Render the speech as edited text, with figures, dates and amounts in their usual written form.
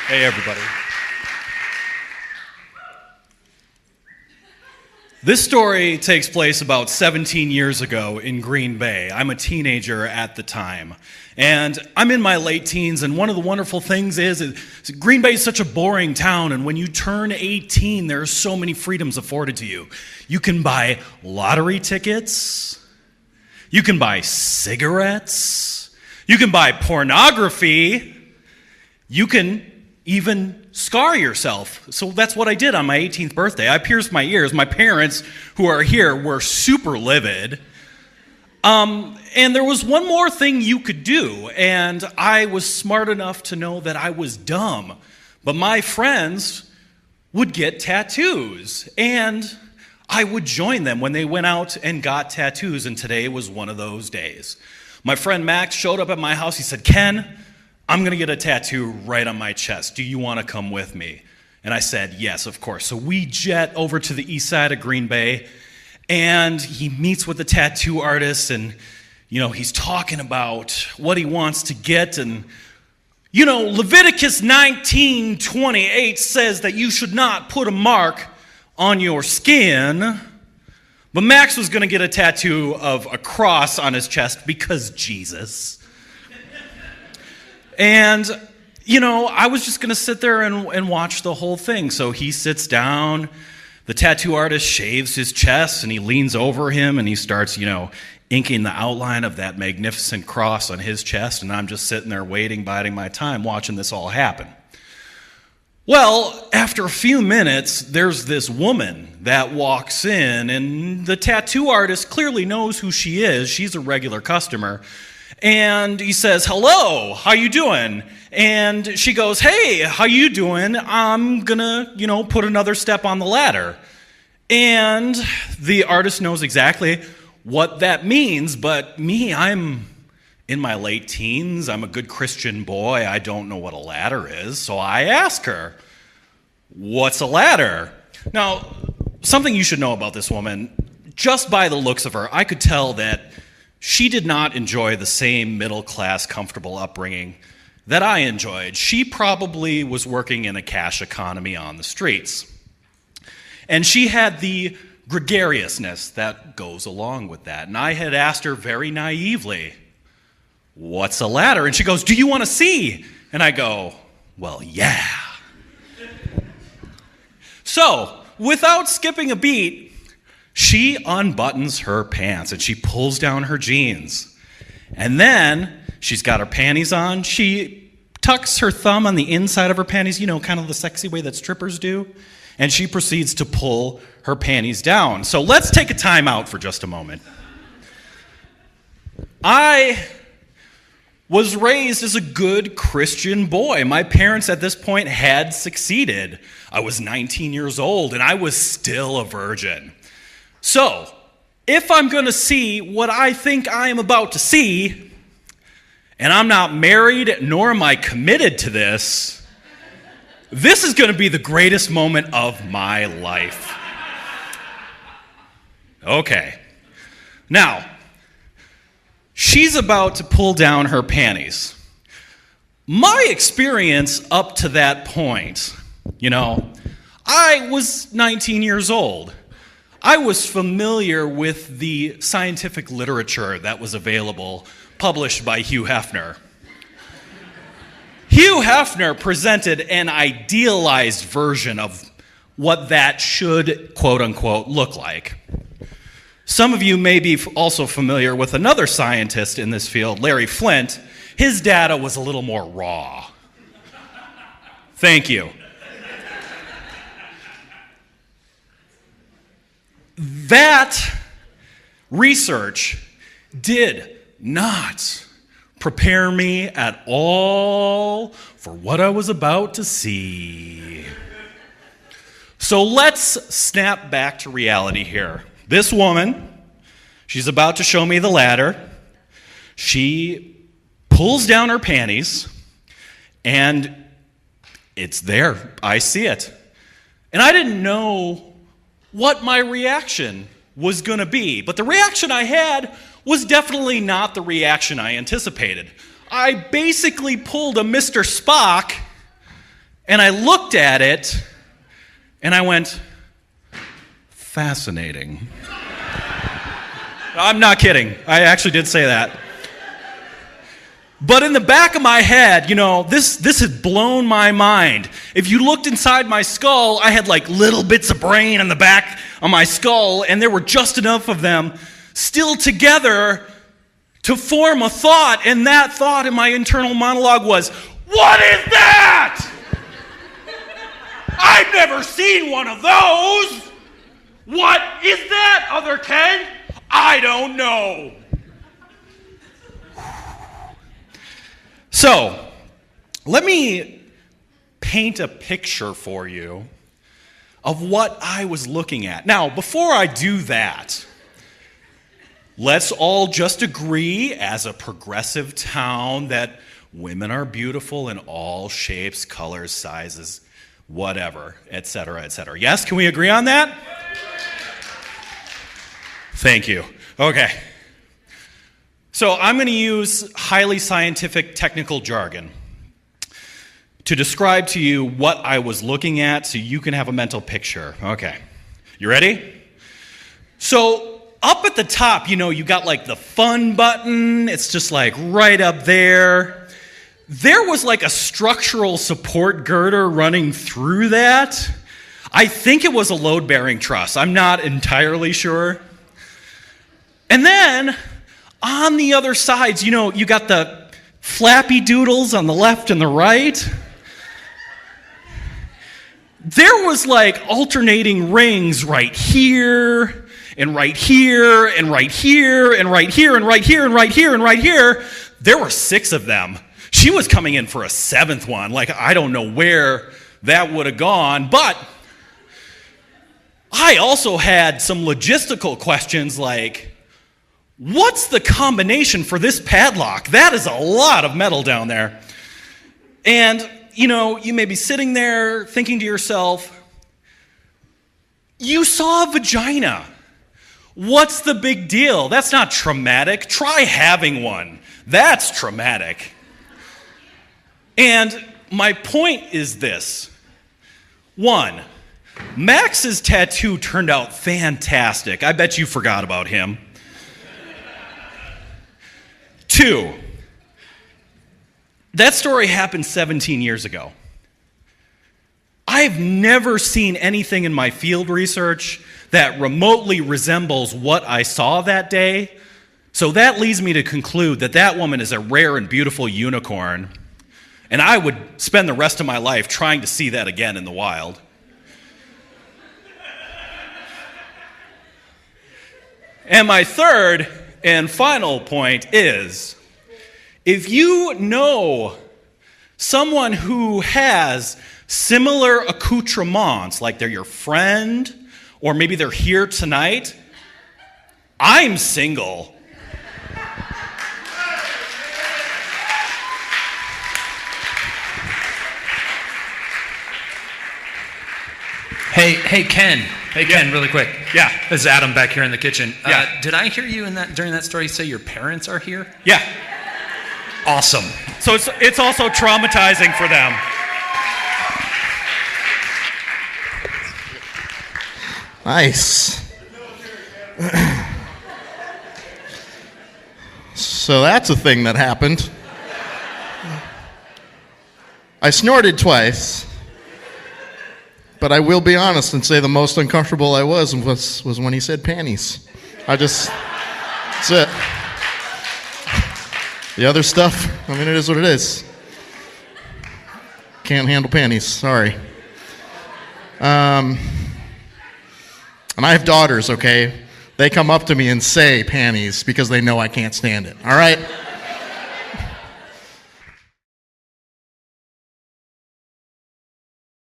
Hey, everybody. This story takes place about 17 years ago in Green Bay. I'm a teenager at the time. And I'm in my late teens, and one of the wonderful things is Green Bay is such a boring town, and when you turn 18, there are so many freedoms afforded to you. You can buy lottery tickets. You can buy cigarettes. You can buy pornography. You can even scar yourself. So that's what I did on my 18th birthday. I pierced my ears. My parents, who are here, were super livid. And there was one more thing you could do, and I was smart enough to know that I was dumb. But my friends would get tattoos, and I would join them when they went out and got tattoos, and today was one of those days. My friend Max showed up at my house. He said, "Ken, I'm going to get a tattoo right on my chest. Do you want to come with me?" And I said, yes, of course. So we jet over to the east side of Green Bay, and he meets with the tattoo artist, and, he's talking about what he wants to get. And, Leviticus 19:28 says that you should not put a mark on your skin. But Max was going to get a tattoo of a cross on his chest because Jesus. And, I was just going to sit there and watch the whole thing. So he sits down, the tattoo artist shaves his chest, and he leans over him, and he starts, inking the outline of that magnificent cross on his chest, and I'm just sitting there waiting, biding my time, watching this all happen. Well, after a few minutes, there's this woman that walks in, and the tattoo artist clearly knows who she is. She's a regular customer. And he says, "Hello, how you doing?" And she goes, "Hey, how you doing? I'm gonna, put another step on the ladder." And the artist knows exactly what that means, but me, I'm in my late teens. I'm a good Christian boy. I don't know what a ladder is. So I ask her, "What's a ladder?" Now, something you should know about this woman, just by the looks of her, I could tell that she did not enjoy the same middle-class, comfortable upbringing that I enjoyed. She probably was working in a cash economy on the streets. And she had the gregariousness that goes along with that. And I had asked her very naively, "What's a ladder?" And she goes, "Do you want to see?" And I go, "Well, yeah." So, without skipping a beat, she unbuttons her pants and she pulls down her jeans. And then she's got her panties on. She tucks her thumb on the inside of her panties, kind of the sexy way that strippers do. And she proceeds to pull her panties down. So let's take a time out for just a moment. I was raised as a good Christian boy. My parents at this point had succeeded. I was 19 years old and I was still a virgin. So, if I'm going to see what I think I am about to see, and I'm not married nor am I committed to this is going to be the greatest moment of my life. Okay. Now, she's about to pull down her panties. My experience up to that point, I was 19 years old. I was familiar with the scientific literature that was available, published by Hugh Hefner. Hugh Hefner presented an idealized version of what that should, quote-unquote, look like. Some of you may be also familiar with another scientist in this field, Larry Flint. His data was a little more raw. Thank you. That research did not prepare me at all for what I was about to see. So let's snap back to reality here. This woman, she's about to show me the ladder. She pulls down her panties, and it's there. I see it. And I didn't know what my reaction was going to be. But the reaction I had was definitely not the reaction I anticipated. I basically pulled a Mr. Spock And I looked at it, and I went, fascinating. I'm not kidding. I actually did say that. But in the back of my head, this had blown my mind. If you looked inside my skull, I had like little bits of brain in the back of my skull, and there were just enough of them still together to form a thought. And that thought in my internal monologue was, what is that? I've never seen one of those. What is that, other Ken? I don't know. So, let me paint a picture for you of what I was looking at. Now, before I do that, let's all just agree as a progressive town that women are beautiful in all shapes, colors, sizes, whatever, etc., etc. Yes, can we agree on that? Thank you. Okay. So I'm going to use highly scientific technical jargon to describe to you what I was looking at so you can have a mental picture. Okay. You ready? So up at the top, you got like the fun button. It's just like right up there. There was like a structural support girder running through that. I think it was a load-bearing truss. I'm not entirely sure. And then on the other sides, you got the flappy doodles on the left and the right. There was like alternating rings right here, and right here, and right here, and right here, and right here, and right here, and right here. There were 6 of them. She was coming in for a 7th one. Like, I don't know where that would have gone, but I also had some logistical questions like, what's the combination for this padlock? That is a lot of metal down there. And, you may be sitting there thinking to yourself, you saw a vagina. What's the big deal? That's not traumatic. Try having one. That's traumatic. And my point is this. 1, Max's tattoo turned out fantastic. I bet you forgot about him. 2, that story happened 17 years ago. I've never seen anything in my field research that remotely resembles what I saw that day, so that leads me to conclude that that woman is a rare and beautiful unicorn, and I would spend the rest of my life trying to see that again in the wild. And my third and final point is, if you know someone who has similar accoutrements, like they're your friend, or maybe they're here tonight, I'm single. Hey, Ken. Hey, Ken, really quick. Yeah. This is Adam back here in the kitchen. Yeah. Did I hear you during that story say your parents are here? Yeah. Awesome. So it's also traumatizing for them. Nice. So that's a thing that happened. I snorted twice, but I will be honest and say the most uncomfortable I was when he said panties. That's it. The other stuff, it is what it is. Can't handle panties, sorry. And I have daughters, okay? They come up to me and say panties because they know I can't stand it, all right?